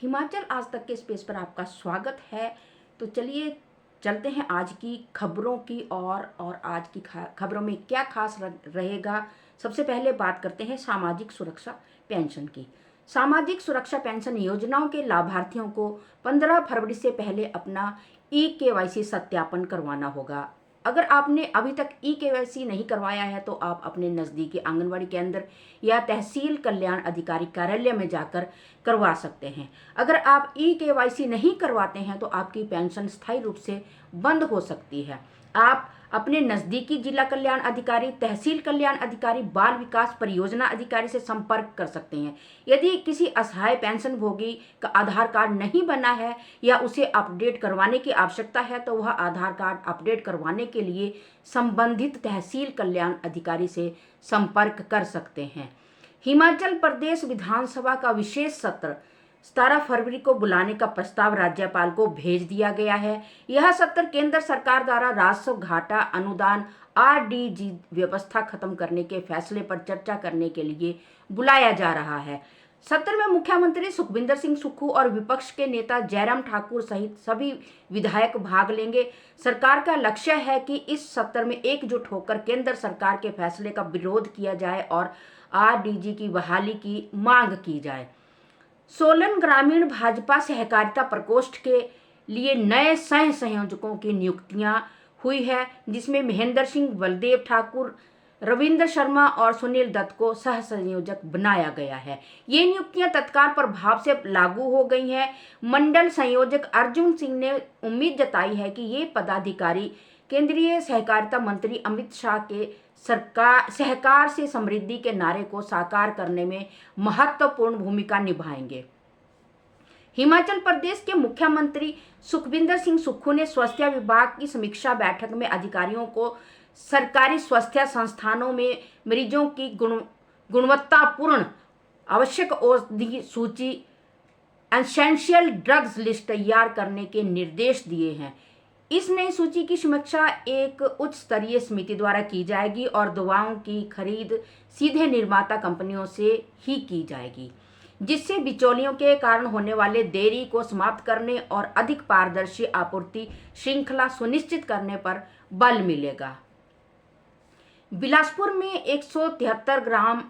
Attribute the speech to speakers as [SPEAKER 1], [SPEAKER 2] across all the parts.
[SPEAKER 1] हिमाचल आज तक के स्पेस पर आपका स्वागत है। तो चलिए चलते हैं आज की खबरों की और आज की खबरों में क्या खास रहेगा। सबसे पहले बात करते हैं सामाजिक सुरक्षा पेंशन की। सामाजिक सुरक्षा पेंशन योजनाओं के लाभार्थियों को 15 फरवरी से पहले अपना ई-केवाईसी सत्यापन करवाना होगा। अगर आपने अभी तक ई-केवाईसी नहीं करवाया है तो आप अपने नज़दीकी आंगनवाड़ी केंद्र या तहसील कल्याण अधिकारी कार्यालय में जाकर करवा सकते हैं। अगर आप ई-केवाईसी नहीं करवाते हैं तो आपकी पेंशन स्थायी रूप से बंद हो सकती है। आप अपने नज़दीकी जिला कल्याण अधिकारी, तहसील कल्याण अधिकारी, बाल विकास परियोजना अधिकारी से संपर्क कर सकते हैं। यदि किसी असहाय पेंशन भोगी का आधार कार्ड नहीं बना है या उसे अपडेट करवाने की आवश्यकता है तो वह आधार कार्ड अपडेट करवाने के लिए संबंधित तहसील कल्याण अधिकारी से संपर्क कर सकते हैं। हिमाचल प्रदेश विधानसभा का विशेष सत्र 17 फरवरी को बुलाने का प्रस्ताव राज्यपाल को भेज दिया गया है। यह सत्र केंद्र सरकार द्वारा राजस्व घाटा अनुदान आरडीजी व्यवस्था खत्म करने के फैसले पर चर्चा करने के लिए बुलाया जा रहा है। सत्र में मुख्यमंत्री सुखविंदर सिंह सुक्खू और विपक्ष के नेता जयराम ठाकुर सहित सभी विधायक भाग लेंगे। सरकार का लक्ष्य है कि इस सत्र में एकजुट होकर केंद्र सरकार के फैसले का विरोध किया जाए और आरडीजी की बहाली की मांग की जाए। सोलन ग्रामीण भाजपा सहकारिता प्रकोष्ठ के लिए नए सह संयोजकों की नियुक्तियां हुई है, जिसमें महेंद्र सिंह, बलदेव ठाकुर, रविंद्र शर्मा और सुनील दत्त को सह संयोजक बनाया गया है। ये नियुक्तियां तत्काल प्रभाव से लागू हो गई हैं। मंडल संयोजक अर्जुन सिंह ने उम्मीद जताई है कि ये पदाधिकारी केंद्रीय सहकारिता मंत्री अमित शाह के सहकार से समृद्धि के नारे को साकार करने में महत्वपूर्ण भूमिका निभाएंगे। हिमाचल प्रदेश के मुख्यमंत्री सुखविंदर सिंह सुक्खू ने स्वास्थ्य विभाग की समीक्षा बैठक में अधिकारियों को सरकारी स्वास्थ्य संस्थानों में मरीजों की गुणवत्तापूर्ण आवश्यक औषधि सूची एसेंशियल ड्रग्स लिस्ट तैयार करने के निर्देश दिए हैं। इस नई सूची की समीक्षा एक उच्च स्तरीय समिति द्वारा की जाएगी और दवाओं की खरीद सीधे निर्माता कंपनियों से ही की जाएगी, जिससे बिचौलियों के कारण होने वाले देरी को समाप्त करने और अधिक पारदर्शी आपूर्ति श्रृंखला सुनिश्चित करने पर बल मिलेगा। बिलासपुर में 173 ग्राम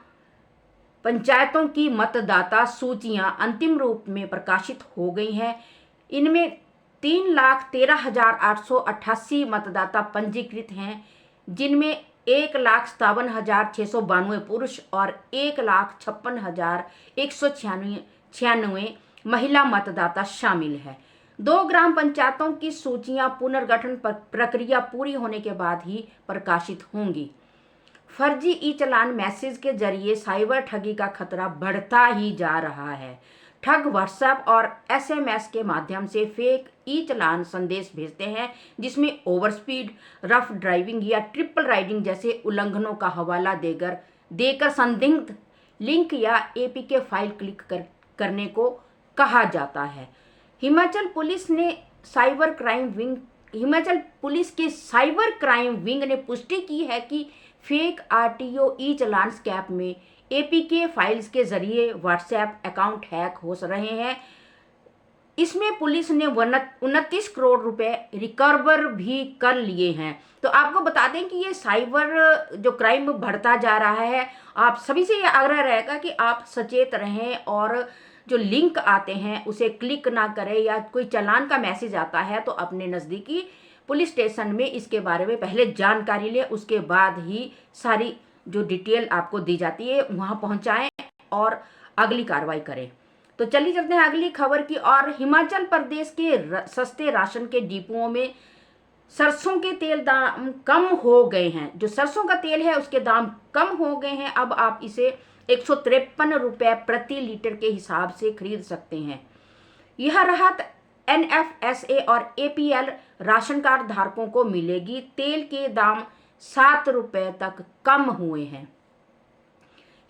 [SPEAKER 1] पंचायतों की मतदाता सूचियां अंतिम रूप में प्रकाशित हो गई हैं। इनमें 3,13,888 मतदाता पंजीकृत हैं, जिनमें 1,57,692 पुरुष और 1,56,196 महिला मतदाता शामिल है। 2 ग्राम पंचायतों की सूचियां पुनर्गठन प्रक्रिया पूरी होने के बाद ही प्रकाशित होंगी। फर्जी ई चलान मैसेज के जरिए साइबर ठगी का खतरा बढ़ता ही जा रहा है। ठग व्हाट्सएप और एसएमएस के माध्यम से फेक ई चलान संदेश भेजते हैं, जिसमें ओवर स्पीड, रफ ड्राइविंग या ट्रिपल राइडिंग जैसे उल्लंघनों का हवाला देकर संदिग्ध लिंक या एपीके फाइल क्लिक करने को कहा जाता है। हिमाचल पुलिस के साइबर क्राइम विंग ने पुष्टि की है कि फेक आरटीओ ई चलान स्कैम में एपीके फाइल्स के जरिए व्हाट्सएप अकाउंट हैक हो रहे हैं। इसमें पुलिस ने 29 करोड़ रुपए रिकवर भी कर लिए हैं। तो आपको बता दें कि ये साइबर जो क्राइम बढ़ता जा रहा है, आप सभी से ये आग्रह रहेगा कि आप सचेत रहें और जो लिंक आते हैं उसे क्लिक ना करें, या कोई चालान का मैसेज आता है तो अपने नज़दीकी पुलिस स्टेशन में इसके बारे में पहले जानकारी लें, उसके बाद ही सारी जो डिटेल आपको दी जाती है वहां पहुंचाएं और अगली कार्रवाई करें। तो चलिए चलते हैं अगली खबर की। और हिमाचल प्रदेश के सस्ते राशन के डिपुओं में सरसों के तेल दाम कम हो गए हैं। जो सरसों का तेल है उसके दाम कम हो गए हैं। अब आप इसे 153 रुपये प्रति लीटर के हिसाब से खरीद सकते हैं। यह राहत एनएफएसए और एपीएल राशन कार्ड धारकों को मिलेगी। तेल के दाम 7 रुपये तक कम हुए हैं।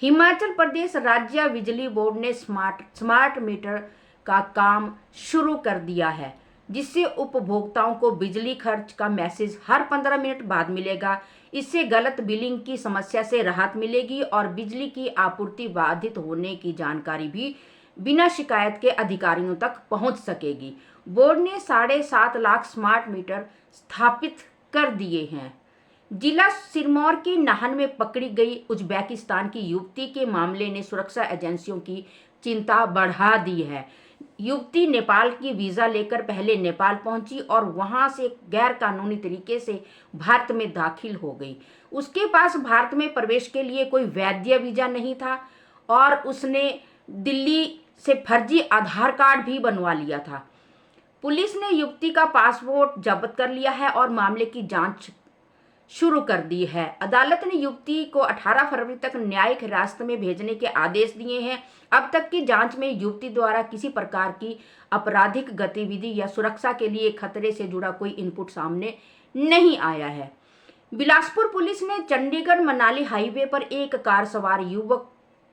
[SPEAKER 1] हिमाचल प्रदेश राज्य बिजली बोर्ड ने स्मार्ट मीटर का काम शुरू कर दिया है, जिससे उपभोक्ताओं को बिजली खर्च का मैसेज हर 15 मिनट बाद मिलेगा। इससे गलत बिलिंग की समस्या से राहत मिलेगी और बिजली की आपूर्ति बाधित होने की जानकारी भी बिना शिकायत के अधिकारियों तक पहुंच सकेगी। बोर्ड ने 7.5 लाख स्मार्ट मीटर स्थापित कर दिए हैं। जिला सिरमौर के नाहन में पकड़ी गई उज्बेकिस्तान की युवती के मामले ने सुरक्षा एजेंसियों की चिंता बढ़ा दी है। युवती नेपाल की वीज़ा लेकर पहले नेपाल पहुंची और वहां से गैर कानूनी तरीके से भारत में दाखिल हो गई। उसके पास भारत में प्रवेश के लिए कोई वैध वीज़ा नहीं था और उसने दिल्ली से फर्जी आधार कार्ड भी बनवा लिया था। पुलिस ने युवती का पासपोर्ट जब्त कर लिया है और मामले की जांच शुरू कर दी है। अदालत ने युवती को 18 फरवरी तक न्यायिक हिरासत में भेजने के आदेश दिए हैं। अब तक की जांच में युवती द्वारा किसी प्रकार की आपराधिक गतिविधि या सुरक्षा के लिए खतरे से जुड़ा कोई इनपुट सामने नहीं आया है। बिलासपुर पुलिस ने चंडीगढ़ मनाली हाईवे पर एक कार सवार युवक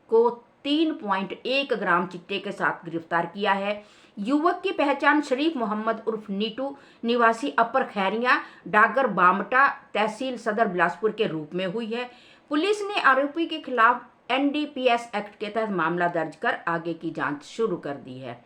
[SPEAKER 1] को 3.1 ग्राम चिट्टे के साथ गिरफ्तार किया है। युवक की पहचान शरीफ मोहम्मद उर्फ नीटू निवासी अपर खैरिया डागर बामटा तहसील सदर बिलासपुर के रूप में हुई है। पुलिस ने आरोपी के खिलाफ NDPS एक्ट के तहत मामला दर्ज कर आगे की जांच शुरू कर दी है।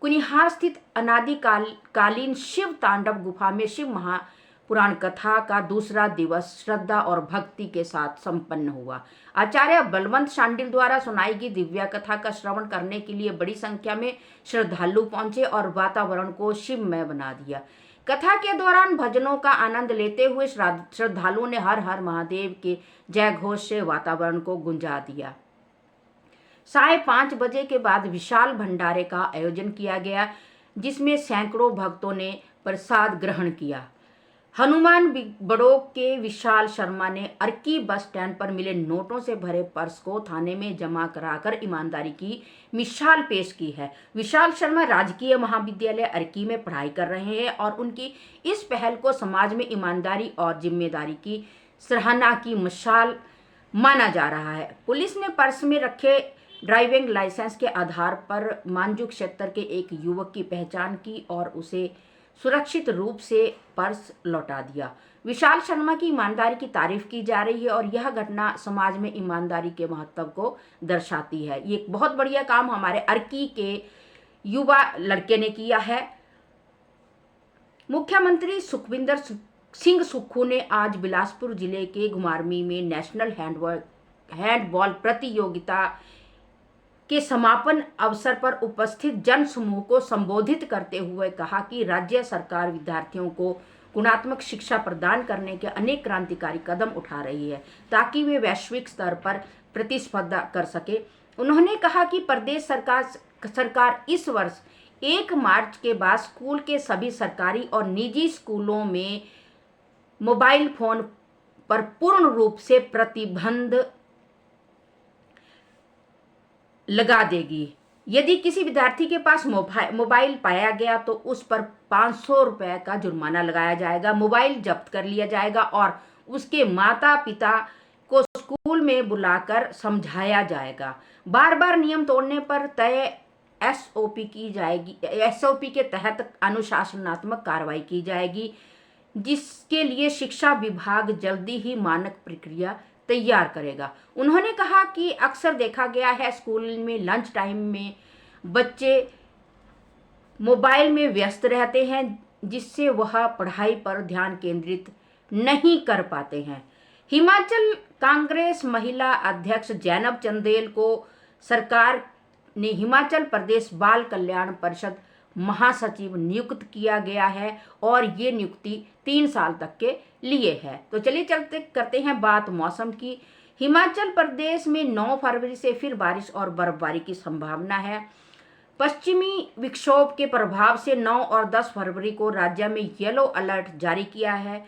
[SPEAKER 1] कुनिहार स्थित अनादिकालीन शिव तांडव गुफा में शिव महापुराण कथा का दूसरा दिवस श्रद्धा और भक्ति के साथ संपन्न हुआ। आचार्य बलवंत शांडिल द्वारा सुनाई गई दिव्या कथा का श्रवण करने के लिए बड़ी संख्या में श्रद्धालु पहुंचे और वातावरण को शिवमय बना दिया। कथा के दौरान भजनों का आनंद लेते हुए श्रद्धालुओं ने हर हर महादेव के जय घोष से वातावरण को गुंजा दिया। 5:30 बजे के बाद विशाल भंडारे का आयोजन किया गया, जिसमें सैकड़ों भक्तों ने प्रसाद ग्रहण किया। हनुमान बड़ोग के विशाल शर्मा ने अर्की बस स्टैंड पर मिले नोटों से भरे पर्स को थाने में जमा कराकर ईमानदारी की मिसाल पेश की है। विशाल शर्मा राजकीय महाविद्यालय अर्की में पढ़ाई कर रहे हैं और उनकी इस पहल को समाज में ईमानदारी और जिम्मेदारी की सराहना की मिसाल माना जा रहा है। पुलिस ने पर्स में रखे ड्राइविंग लाइसेंस के आधार पर मांजू क्षेत्र के एक युवक की पहचान की और उसे सुरक्षित रूप से पर्स लौटा दिया। विशाल शर्मा की ईमानदारी की तारीफ की जा रही है और यह घटना समाज में ईमानदारी के महत्व को दर्शाती है। ये एक बहुत बढ़िया काम हमारे अर्की के युवा लड़के ने किया है। मुख्यमंत्री सुखविंदर सिंह सुक्खू ने आज बिलासपुर जिले के घुमारवी में नेशनल हैंडबॉल प्रतियोगिता के समापन अवसर पर उपस्थित जन समूह को संबोधित करते हुए कहा कि राज्य सरकार विद्यार्थियों को गुणात्मक शिक्षा प्रदान करने के अनेक क्रांतिकारी कदम उठा रही है ताकि वे वैश्विक स्तर पर प्रतिस्पर्धा कर सके। उन्होंने कहा कि प्रदेश सरकार इस वर्ष 1 मार्च के बाद स्कूल के सभी सरकारी और निजी स्कूलों में मोबाइल फोन पर पूर्ण रूप से प्रतिबंध लगा देगी। यदि किसी विद्यार्थी के पास मोबाइल पाया गया तो उस पर 500 रुपए का जुर्माना लगाया जाएगा, मोबाइल जब्त कर लिया जाएगा और उसके माता पिता को स्कूल में बुलाकर समझाया जाएगा। बार बार नियम तोड़ने पर तय SOP की जाएगी। SOP के तहत अनुशासनात्मक कार्रवाई की जाएगी, जिसके लिए शिक्षा विभाग जल्दी ही मानक प्रक्रिया तैयार करेगा। उन्होंने कहा कि अक्सर देखा गया है स्कूल में लंच टाइम में बच्चे मोबाइल में व्यस्त रहते हैं, जिससे वह पढ़ाई पर ध्यान केंद्रित नहीं कर पाते हैं। हिमाचल कांग्रेस महिला अध्यक्ष जैनब चंदेल को सरकार ने हिमाचल प्रदेश बाल कल्याण परिषद महासचिव नियुक्त किया गया है और ये नियुक्ति 3 साल तक के लिए है। तो चलिए करते हैं बात मौसम की। हिमाचल प्रदेश में 9 फरवरी से फिर बारिश और बर्फबारी की संभावना है। पश्चिमी विक्षोभ के प्रभाव से 9 और 10 फरवरी को राज्य में येलो अलर्ट जारी किया है।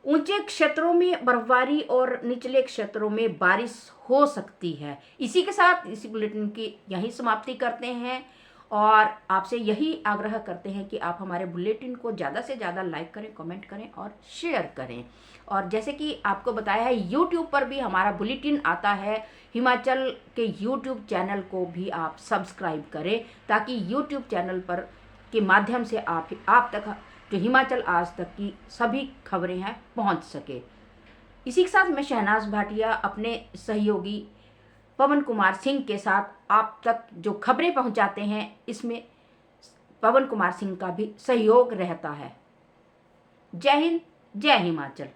[SPEAKER 1] ऊंचे क्षेत्रों में बर्फबारी और निचले क्षेत्रों में बारिश हो सकती है। इसी के साथ इसी बुलेटिन की यही समाप्ति करते हैं और आपसे यही आग्रह करते हैं कि आप हमारे बुलेटिन को ज़्यादा से ज़्यादा लाइक करें, कमेंट करें और शेयर करें। और जैसे कि आपको बताया है, यूट्यूब पर भी हमारा बुलेटिन आता है। हिमाचल के यूट्यूब चैनल को भी आप सब्सक्राइब करें ताकि यूट्यूब चैनल पर के माध्यम से आप तक जो हिमाचल आज तक की सभी खबरें हैं पहुंच सके। इसी के साथ मैं शहनाज भाटिया अपने सहयोगी पवन कुमार सिंह के साथ आप तक जो खबरें पहुंचाते हैं, इसमें पवन कुमार सिंह का भी सहयोग रहता है। जय हिंद, जय हिमाचल।